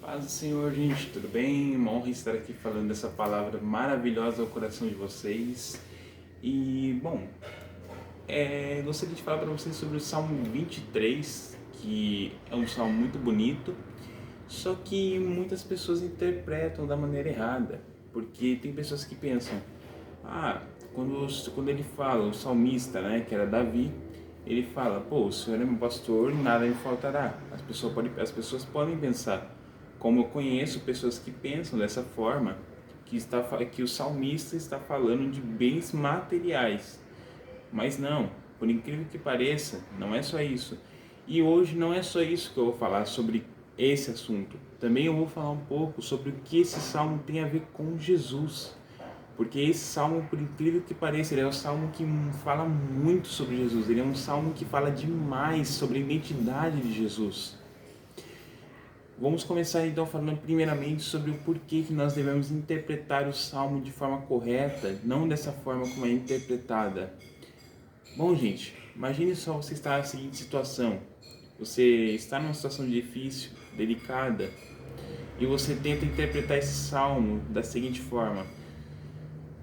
Paz do Senhor, gente, tudo bem? Uma honra estar aqui falando dessa palavra maravilhosa ao coração de vocês. E, bom, gostaria de falar para vocês sobre o Salmo 23, que é um salmo muito bonito, só que muitas pessoas interpretam da maneira errada, porque tem pessoas que pensam, quando ele fala, o salmista, né, que era Davi, ele fala, pô, o Senhor é meu pastor e nada me faltará. As pessoas podem pensar, como eu conheço pessoas que pensam dessa forma, que o salmista está falando de bens materiais. Mas não, por incrível que pareça, não é só isso. E hoje não é só isso que eu vou falar sobre esse assunto. Também eu vou falar um pouco sobre o que esse salmo tem a ver com Jesus. Porque esse salmo, por incrível que pareça, ele é um salmo que fala muito sobre Jesus. Ele é um salmo que fala demais sobre a identidade de Jesus. Vamos começar então falando primeiramente sobre o porquê que nós devemos interpretar o salmo de forma correta, não dessa forma como é interpretada. Bom, gente, imagine só você estar na seguinte situação. Você está numa situação difícil, delicada, e você tenta interpretar esse salmo da seguinte forma: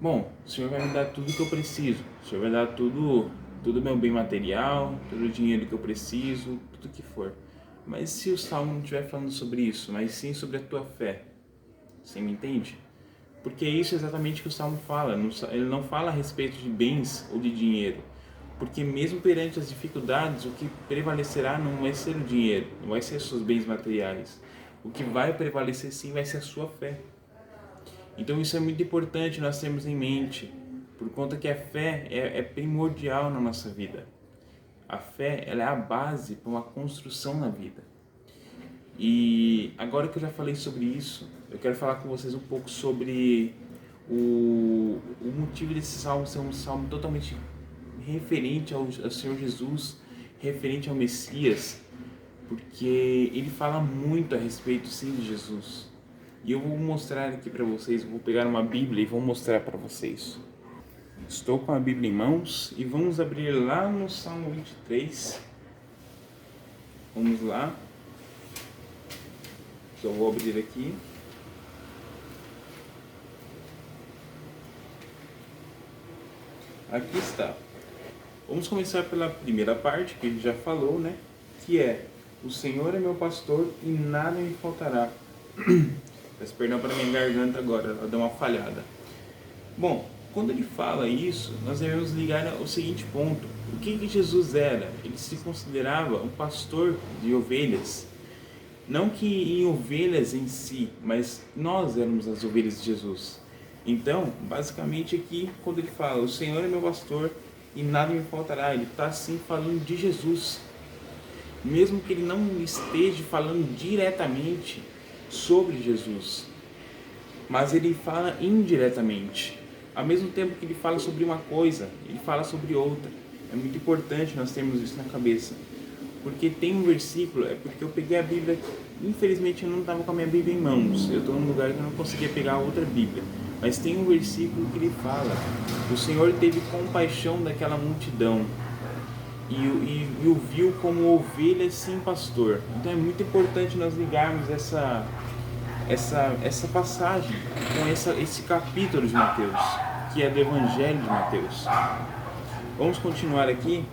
bom, o Senhor vai me dar tudo que eu preciso. O Senhor vai dar tudo meu bem material, todo o dinheiro que eu preciso, tudo que for. Mas se o Salmo não estiver falando sobre isso, mas sim sobre a tua fé, você me entende? Porque é isso exatamente que o Salmo fala. Ele não fala a respeito de bens ou de dinheiro. Porque mesmo perante as dificuldades, o que prevalecerá não vai ser o dinheiro, não vai ser os seus bens materiais. O que vai prevalecer sim vai ser a sua fé. Então isso é muito importante nós termos em mente, por conta que a fé é primordial na nossa vida. A fé, ela é a base para uma construção na vida. E agora que eu já falei sobre isso, eu quero falar com vocês um pouco sobre o motivo desse salmo ser um salmo totalmente referente ao Senhor Jesus, referente ao Messias, porque ele fala muito a respeito sim de Jesus. E eu vou mostrar aqui para vocês, vou pegar uma Bíblia e vou mostrar para vocês. Estou com a Bíblia em mãos e vamos abrir lá no Salmo 23. Vamos lá. Só vou abrir aqui. Aqui está. Vamos começar pela primeira parte que ele já falou, né? Que é: o Senhor é meu pastor e nada me faltará. Peço perdão para minha garganta agora, ela deu uma falhada. Bom, quando ele fala isso, nós devemos ligar ao seguinte ponto: o que Jesus era? Ele se considerava um pastor de ovelhas. Não que em ovelhas em si, mas nós éramos as ovelhas de Jesus. Então, basicamente aqui, quando ele fala, o Senhor é meu pastor e nada me faltará, ele está assim falando de Jesus. Mesmo que ele não esteja falando diretamente sobre Jesus, mas ele fala indiretamente. Ao mesmo tempo que ele fala sobre uma coisa, ele fala sobre outra. É muito importante nós termos isso na cabeça. Porque tem um versículo, é porque eu peguei a Bíblia, infelizmente eu não estava com a minha Bíblia em mãos, eu estou num lugar que eu não conseguia pegar outra Bíblia, mas tem um versículo que ele fala: o Senhor teve compaixão daquela multidão e o viu como ovelha sem pastor. Então é muito importante nós ligarmos essa passagem com esse capítulo de Mateus, que é do Evangelho de Mateus. Vamos continuar aqui,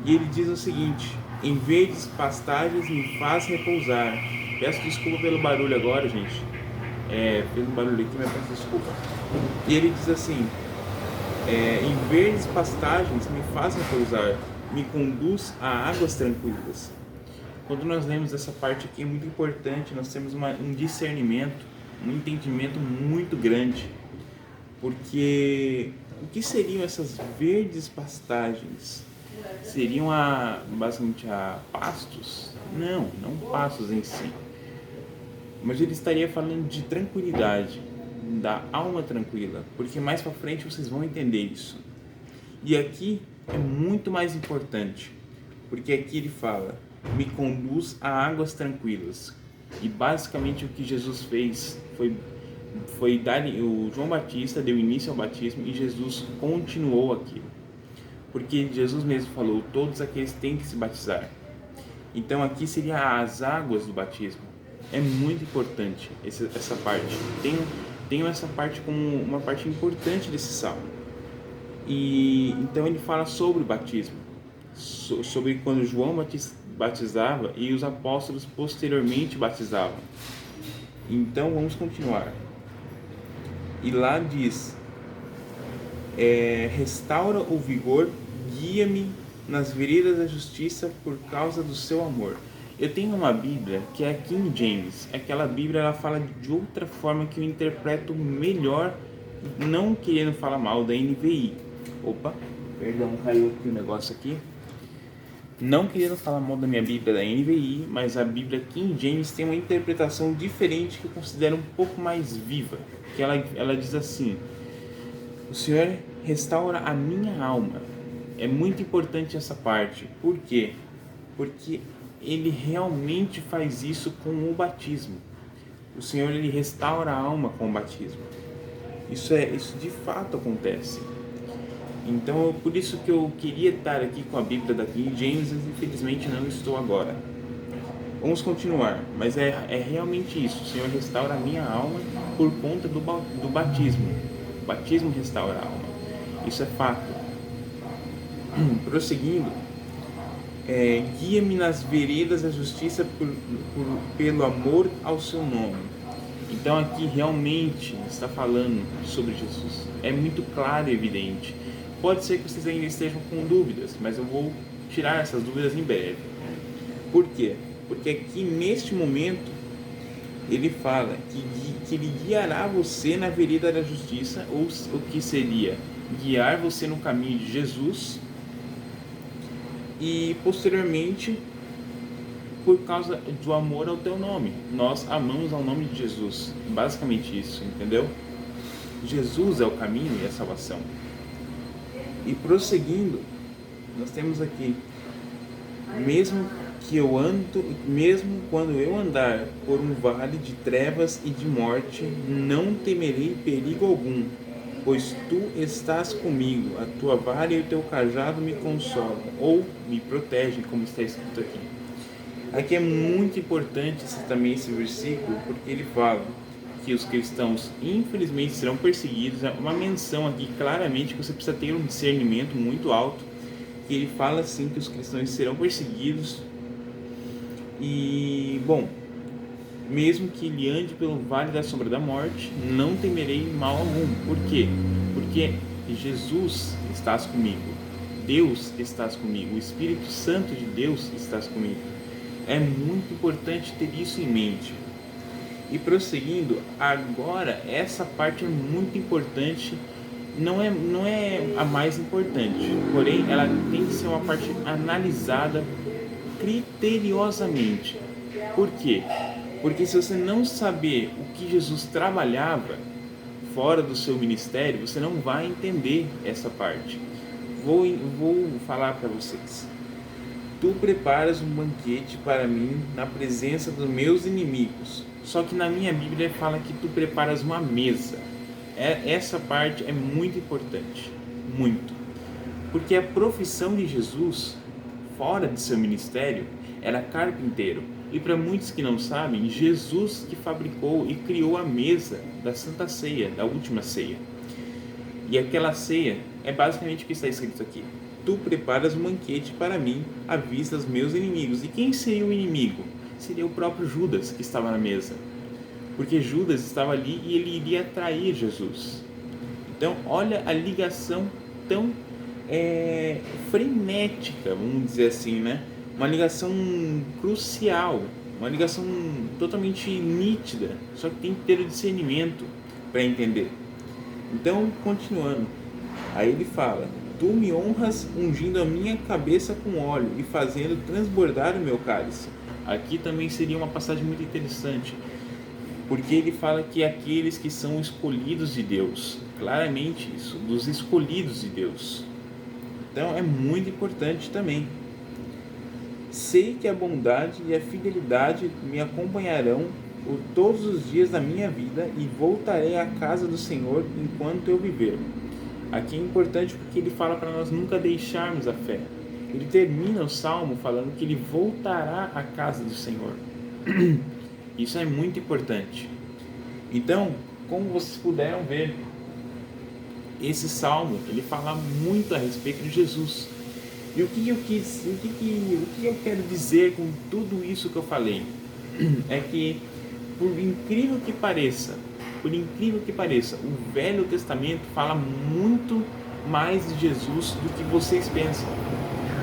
e ele diz o seguinte: em verdes pastagens me faz repousar. Peço desculpa pelo barulho agora, gente. Fez um barulho aqui, mas peço desculpa. E ele diz assim: em verdes pastagens me faz repousar, me conduz a águas tranquilas. Quando nós lemos essa parte aqui, é muito importante nós temos um discernimento, um entendimento muito grande. Porque o que seriam essas verdes pastagens? Seriam basicamente pastos? Não pastos em si. Mas ele estaria falando de tranquilidade, da alma tranquila, porque mais para frente vocês vão entender isso. E aqui é muito mais importante, porque aqui ele fala: me conduz a águas tranquilas. E basicamente o que Jesus fez foi dar, o João Batista deu início ao batismo e Jesus continuou aquilo. Porque Jesus mesmo falou: todos aqueles têm que se batizar. Então aqui seria as águas do batismo. É muito importante essa parte. Tenho essa parte como uma parte importante desse salmo. E então ele fala sobre o batismo, sobre quando João batizava e os apóstolos posteriormente batizavam. Então vamos continuar. E lá diz: restaura o vigor, guia-me nas veredas da justiça por causa do seu amor. Eu tenho uma Bíblia que é a King James. Aquela Bíblia ela fala de outra forma que eu interpreto melhor, não querendo falar mal da NVI. Opa, perdão, caiu aqui o negócio aqui. Não querendo falar mal da minha Bíblia da NVI, mas a Bíblia King James tem uma interpretação diferente que eu considero um pouco mais viva. Que ela diz assim: o Senhor restaura a minha alma. É muito importante essa parte. Por quê? Porque ele realmente faz isso com o batismo. O Senhor ele restaura a alma com o batismo. Isso de fato acontece. Então, por isso que eu queria estar aqui com a Bíblia da King James, mas infelizmente não estou agora. Vamos continuar, mas é realmente isso. O Senhor restaura a minha alma por conta do batismo. O batismo restaura a alma. Isso é fato. Prosseguindo, guia-me nas veredas da justiça pelo amor ao seu nome. Então aqui realmente está falando sobre Jesus. É muito claro e evidente. Pode ser que vocês ainda estejam com dúvidas, mas eu vou tirar essas dúvidas em breve. Por quê? Porque aqui neste momento ele fala que ele guiará você na vereda da justiça, ou o que seria guiar você no caminho de Jesus, e posteriormente por causa do amor ao teu nome. Nós amamos ao nome de Jesus, basicamente isso, entendeu? Jesus é o caminho e a salvação. E prosseguindo, nós temos aqui: mesmo quando eu andar por um vale de trevas e de morte, não temerei perigo algum, pois tu estás comigo, a tua vara e o teu cajado me consolam, ou me protegem, como está escrito aqui. Aqui é muito importante também esse versículo, porque ele fala que os cristãos infelizmente serão perseguidos. É uma menção aqui claramente que você precisa ter um discernimento muito alto, que ele fala assim que os cristãos serão perseguidos. E bom, mesmo que ele ande pelo vale da sombra da morte, não temerei mal algum. Por quê? Porque Jesus está comigo, Deus está comigo, o Espírito Santo de Deus está comigo. É muito importante ter isso em mente. E prosseguindo, agora essa parte é muito importante, não é a mais importante, porém ela tem que ser uma parte analisada criteriosamente. Por quê? Porque se você não saber o que Jesus trabalhava fora do seu ministério, você não vai entender essa parte. Vou falar para vocês. Tu preparas um banquete para mim na presença dos meus inimigos. Só que na minha Bíblia fala que tu preparas uma mesa. Essa parte é muito importante, muito. Porque a profissão de Jesus, fora de seu ministério, era carpinteiro. E para muitos que não sabem, Jesus que fabricou e criou a mesa da Santa Ceia, da última ceia. E aquela ceia é basicamente o que está escrito aqui: tu preparas um banquete para mim à vista dos meus inimigos. E quem seria o inimigo? Seria o próprio Judas que estava na mesa, porque Judas estava ali e ele iria trair Jesus. Então olha a ligação tão frenética, vamos dizer assim, né? Uma ligação crucial, uma ligação totalmente nítida, só que tem que ter o discernimento para entender. Então, continuando, aí ele fala: tu me honras ungindo a minha cabeça com óleo e fazendo transbordar o meu cálice. Aqui também seria uma passagem muito interessante, porque ele fala que aqueles que são escolhidos de Deus, claramente isso, dos escolhidos de Deus. Então é muito importante também. Sei que a bondade e a fidelidade me acompanharão por todos os dias da minha vida e voltarei à casa do Senhor enquanto eu viver. Aqui é importante porque ele fala para nós nunca deixarmos a fé. Ele termina o salmo falando que ele voltará à casa do Senhor. Isso é muito importante. Então, como vocês puderam ver, esse salmo ele fala muito a respeito de Jesus. E o que eu quero dizer com tudo isso que eu falei é que, por incrível que pareça, o Velho Testamento fala muito mais de Jesus do que vocês pensam.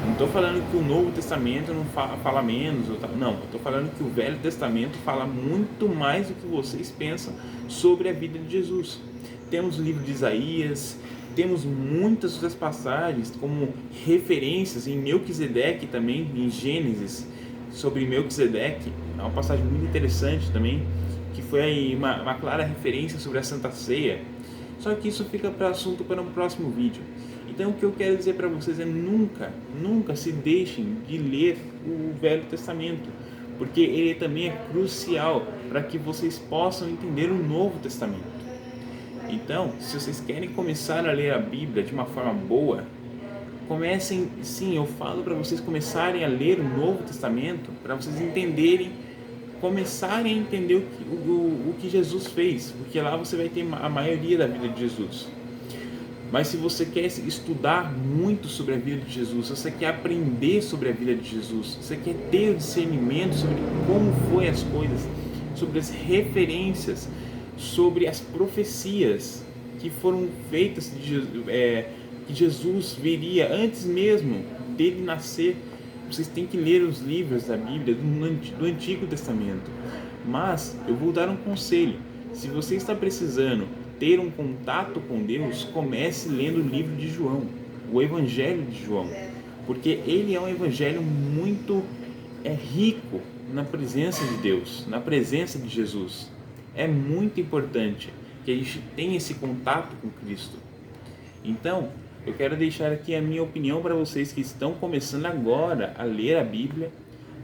Não estou falando que o Novo Testamento não fala menos, não. Estou falando que o Velho Testamento fala muito mais do que vocês pensam sobre a vida de Jesus. Temos o livro de Isaías, temos muitas outras passagens como referências em Melquisedeque também, em Gênesis, sobre Melquisedeque. É uma passagem muito interessante também, que foi uma clara referência sobre a Santa Ceia. Só que isso fica para assunto para um próximo vídeo. Então o que eu quero dizer para vocês é nunca se deixem de ler o Velho Testamento, porque ele também é crucial para que vocês possam entender o Novo Testamento. Então, se vocês querem começar a ler a Bíblia de uma forma boa, comecem, sim, eu falo para vocês começarem a ler o Novo Testamento, para vocês entenderem, começarem a entender o que Jesus fez, porque lá você vai ter a maioria da vida de Jesus. Mas se você quer estudar muito sobre a vida de Jesus, se você quer aprender sobre a vida de Jesus, se você quer ter o discernimento sobre como foi as coisas, sobre as referências, sobre as profecias que foram feitas que Jesus viria antes mesmo dele nascer, vocês têm que ler os livros da Bíblia do Antigo Testamento. Mas eu vou dar um conselho: se você está precisando ter um contato com Deus, comece lendo o livro de João, o Evangelho de João, porque ele é um evangelho muito rico na presença de Deus, na presença de Jesus. É muito importante que a gente tenha esse contato com Cristo. Então, eu quero deixar aqui a minha opinião para vocês que estão começando agora a ler a Bíblia,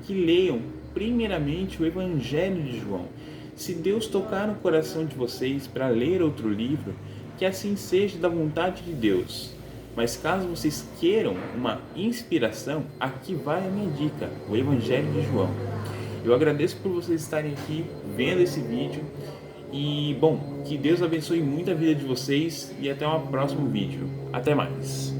que leiam primeiramente o Evangelho de João. Se Deus tocar no coração de vocês para ler outro livro, que assim seja da vontade de Deus. Mas caso vocês queiram uma inspiração, aqui vai a minha dica, o Evangelho de João. Eu agradeço por vocês estarem aqui vendo esse vídeo e, bom, que Deus abençoe muito a vida de vocês e até o próximo vídeo. Até mais!